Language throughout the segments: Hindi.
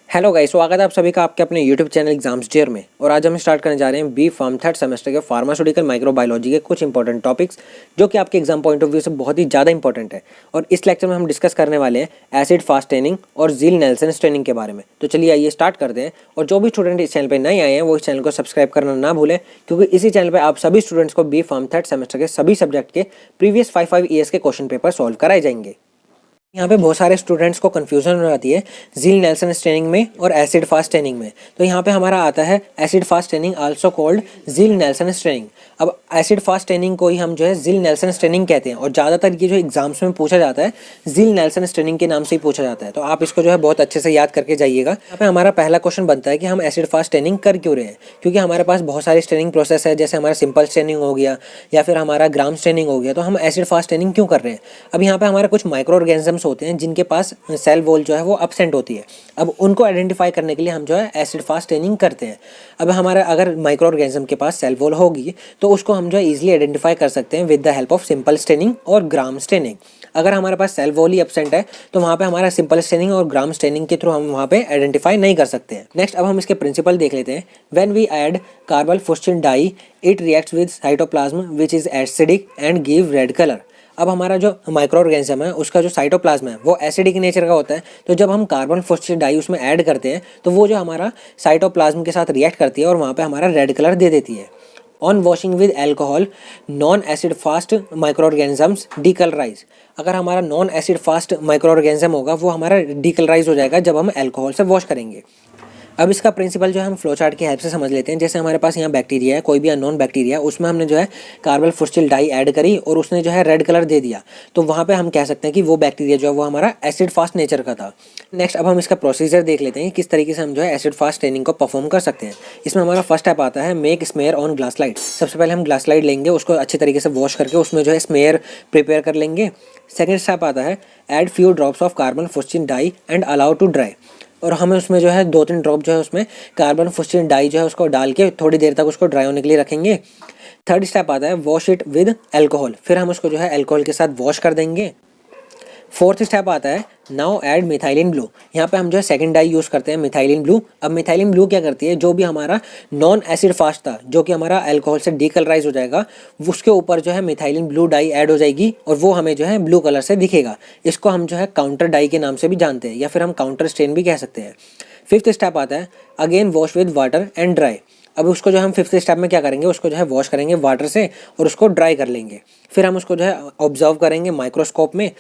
हेलो गाइस, स्वागत है आप सभी का आपके अपने यूट्यूब चैनल एग्जाम्स डेयर में। और आज हम स्टार्ट करने जा रहे हैं बी फार्म थर्ड सेमेस्टर के फार्मास्यूटिकल माइक्रोबायोलॉजी के कुछ इंपॉर्टेंट टॉपिक्स जो कि आपके एग्जाम पॉइंट ऑफ व्यू से बहुत ही ज़्यादा इंपॉर्टेंट है। और इस लेक्चर में हम डिस्कस करने वाले हैं एसिड फास्ट स्टेनिंग और जील नेल्सन स्टेनिंग के बारे में। तो चलिए आइए स्टार्ट करते हैं। और जो भी स्टूडेंट इस चैनल पर नए आए हैं वो इस चैनल को सब्सक्राइब करना ना भूलें, क्योंकि इसी चैनल पर आप सभी स्टूडेंट्स को बी फार्म थर्ड सेमेस्टर के सभी सब्जेक्ट के प्रीवियस 5 ईयर्स के क्वेश्चन पेपर सॉल्व कराए जाएंगे। यहाँ पे बहुत सारे स्टूडेंट्स को कन्फ्यूजन हो जाती है जील नेल्सन स्टेनिंग में और एसिड फास्ट स्टेनिंग में। तो यहाँ पे हमारा आता है acid fast staining also called जील नेल्सन स्टेनिंग। अब एसिड फास्ट स्टेनिंग को ही हम जो है जील नेल्सन स्टेनिंग कहते हैं, और ज़्यादातर ये जो एग्जाम्स में पूछा जाता है जील नेल्सन स्टेनिंग के नाम से ही पूछा जाता है। तो आप इसको जो है बहुत अच्छे से याद करके जाइएगा। यहाँ पे हमारा पहला क्वेश्चन बनता है कि हम एसिड फास्ट स्टेनिंग कर क्यों रहे हैं, क्योंकि हमारे पास बहुत सारी स्टेनिंग प्रोसेस है, जैसे हमारा सिंपल स्टेनिंग हो गया या फिर हमारा ग्राम स्टेनिंग हो गया। तो हम एसिड फास्ट स्टेनिंग क्यों कर रहे हैं? अब यहाँ पे हमारे कुछ माइक्रो ऑर्गेनिजम्स होते हैं जिनके पास सेल वॉल जो है वो एब्सेंट होती है। अब उनको आइडेंटिफाई करने के लिए हम जो है एसिड फास्ट स्टेनिंग करते हैं। अब हमारा अगर माइक्रो ऑर्गेनिज्म के पास सेल वॉल होगी तो उसको हम जो है इजीली आइडेंटिफाई कर सकते हैं with the help of simple staining और ग्राम स्टेनिंग। अगर हमारे पास सेल वॉल ही एब्सेंट है तो वहाँ पे हमारा सिंपल स्टेनिंग और ग्राम स्टेनिंग के थ्रू हम वहाँ पे आइडेंटिफाई नहीं कर सकते हैं। नेक्स्ट अब हम इसके प्रिंसिपल देख लेते हैं। When we add carbol phosphate dye it reacts with cytoplasm which is acidic and give red colour. अब हमारा जो माइक्रो ऑर्गेनिज्म है उसका जो साइटोप्लाज्म है वो एसिडिक नेचर का होता है। तो जब हम कार्बन फॉस्फेट डाई उसमें ऐड करते हैं तो वो जो हमारा साइटोप्लाज्म के साथ रिएक्ट करती है और वहाँ पे हमारा रेड कलर दे देती है। On washing with alcohol non acid fast micro organisms decolourise. अगर हमारा non acid fast micro organism होगा वो हमारा डीकलराइज हो जाएगा जब हम एल्कोहल से वॉश करेंगे। अब इसका प्रिंसिपल जो है हम फ्लो चार्ट की हेल्प से समझ लेते हैं। जैसे हमारे पास यहाँ बैक्टीरिया है, कोई भी अननोन बैक्टीरिया, उसमें हमने जो है कार्बल फॉस्फेट डाई ऐड करी और उसने जो है रेड कलर दे दिया, तो वहाँ पे हम कह सकते हैं कि वो बैक्टीरिया जो है वो हमारा एसिड फास्ट नेचर का था। नेक्स्ट अब हम इसका प्रोसीजर देख लेते हैं किस तरीके से हम जो है एसिड फास्ट स्टेनिंग को परफॉर्म कर सकते हैं। इसमें हमारा फर्स्ट स्टेप आता है make smear on glass slide. सबसे पहले हम ग्लास स्लाइड लेंगे, उसको अच्छे तरीके से वॉश करके उसमें जो है स्मेयर प्रिपेयर कर लेंगे। सेकेंड स्टेप आता है add few drops of carbon phosphate dye and allow to dry. और हमें उसमें जो है 2-3 ड्रॉप जो है उसमें कार्बन फॉस्फेट डाई जो है उसको डाल के थोड़ी देर तक उसको ड्राई होने के लिए रखेंगे। थर्ड स्टेप आता है वॉश इट विद एल्कोहल। फिर हम उसको जो है एल्कोहल के साथ वॉश कर देंगे। फोर्थ स्टेप आता है नाउ ऐड मिथाइलिन ब्लू। यहाँ पे हम जो है सेकंड डाई यूज़ करते हैं मिथाइलिन ब्लू। अब मिथाइलिन ब्लू क्या करती है, जो भी हमारा नॉन एसिड फास्ट था जो कि हमारा अल्कोहल से डीकलराइज हो जाएगा, उसके ऊपर जो है मिथाइलिन ब्लू डाई ऐड हो जाएगी और वो हमें जो है ब्लू कलर से दिखेगा। इसको हम जो है काउंटर डाई के नाम से भी जानते हैं या फिर हम काउंटर स्टेन भी कह सकते हैं। फिफ्थ स्टेप आता है again wash with water and dry. अब उसको जो हम फिफ्थ स्टेप में क्या करेंगे, उसको जो है वॉश करेंगे वाटर से और उसको ड्राई कर लेंगे। फिर हम उसको जो है ऑब्जर्व करेंगे माइक्रोस्कोप में।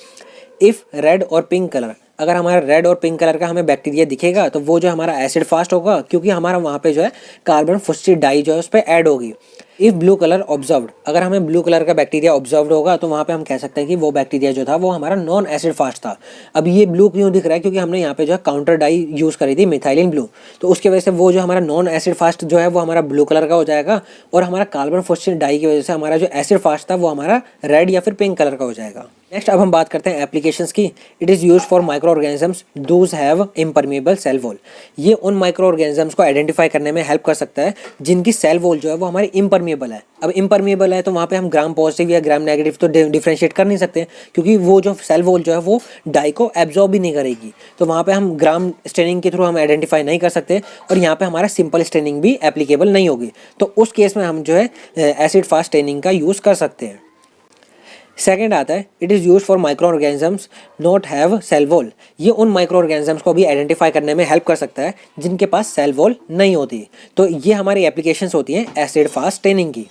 इफ़ रेड और पिंक कलर, अगर हमारा रेड और पिंक कलर का हमें बैक्टीरिया दिखेगा तो वो जो हमारा एसिड फास्ट होगा, क्योंकि हमारा वहाँ पे जो है कार्बन फॉस्फेट डाई जो है उस पर ऐड होगी। इफ़ ब्लू कलर ऑब्जर्व्ड, अगर हमें ब्लू कलर का बैक्टीरिया ऑब्जर्व्ड होगा तो वहाँ पे हम कह सकते हैं कि वो बैक्टीरिया जो था वो हमारा नॉन एसिड फास्ट था। अब ये ब्लू क्यों दिख रहा है, क्योंकि हमने यहाँ पे जो है काउंटर डाई यूज़ करी थी मिथाइलिन ब्लू, तो उसकी वजह से वो जो हमारा नॉन एसिड फास्ट जो है वो हमारा ब्लू कलर का हो जाएगा और हमारा कार्बन फॉस्फेट डाई की वजह से हमारा जो एसिड फास्ट था वो हमारा रेड या फिर पिंक कलर का हो जाएगा। नेक्स्ट अब हम बात करते हैं एप्लीकेशंस की। It is used for micro organisms those have impermeable cell wall. ये उन माइक्रो ऑर्गेनिजम्स को आइडेंटिफाई करने में हेल्प कर सकता है जिनकी सेल वॉल जो है वो हमारी इम्परमेबल है। अब इम्परमेबल है तो वहाँ पे हम ग्राम पॉजिटिव या ग्राम नेगेटिव तो डिफरेंशिएट कर नहीं सकते, क्योंकि वो जो सेल वॉल जो है वो डाई को एब्जॉर्ब भी नहीं करेगी। तो वहाँ पे हम ग्राम स्टेनिंग के थ्रू हम आइडेंटिफाई नहीं कर सकते और यहाँ पे हमारा सिंपल स्टेनिंग भी एप्लीकेबल नहीं होगी। तो उस केस में हम जो है एसिड फास्ट स्टेनिंग का यूज़ कर सकते हैं। सेकेंड आता है it is use for micro organisms not have cell wall. ये उन माइक्रो ऑर्गेनिजम्स को भी आइडेंटिफाई करने में हेल्प कर सकता है जिनके पास सेल वॉल नहीं होती। तो ये हमारी एप्लीकेशंस होती हैं एसिड फास्ट स्टेनिंग की।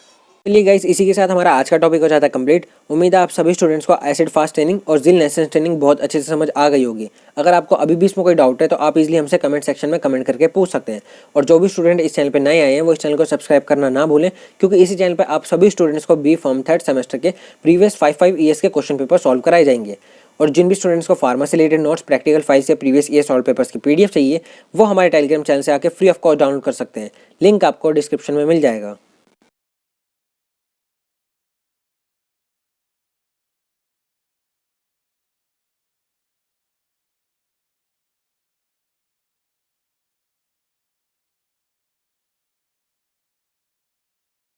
चलिए गाइस, इसी के साथ हमारा आज का टॉपिक हो जाता है कंप्लीट। उम्मीद है आप सभी स्टूडेंट्स को एसिड फास्ट स्टेनिंग और जील नेल्सन स्टेनिंग बहुत अच्छे से समझ आ गई होगी। अगर आपको अभी भी इसमें कोई डाउट है तो आप इजीली हमसे कमेंट सेक्शन में कमेंट करके पूछ सकते हैं। और जो भी स्टूडेंट इस चैनल पर नए आए हैं वो इस चैनल को सब्सक्राइब करना ना भूलें, क्योंकि इसी चैनल पर आप सभी स्टूडेंट्स को बी फार्म थर्ड सेमेस्टर के प्रीवियस 5 ईयर्स के क्वेश्चन पेपर सॉल्व कराए जाएंगे। और जिन भी स्टूडेंट्स को फार्मा से रिलेटेड नोट्स, प्रैक्टिकल फाइल्स या प्रीवियस ईयर सॉल्व पेपर्स की पीडीएफ चाहिए वो हमारे टेलीग्राम चैनल से आके फ्री ऑफ कॉस्ट डाउनलोड कर सकते हैं। लिंक आपको डिस्क्रिप्शन में मिल जाएगा।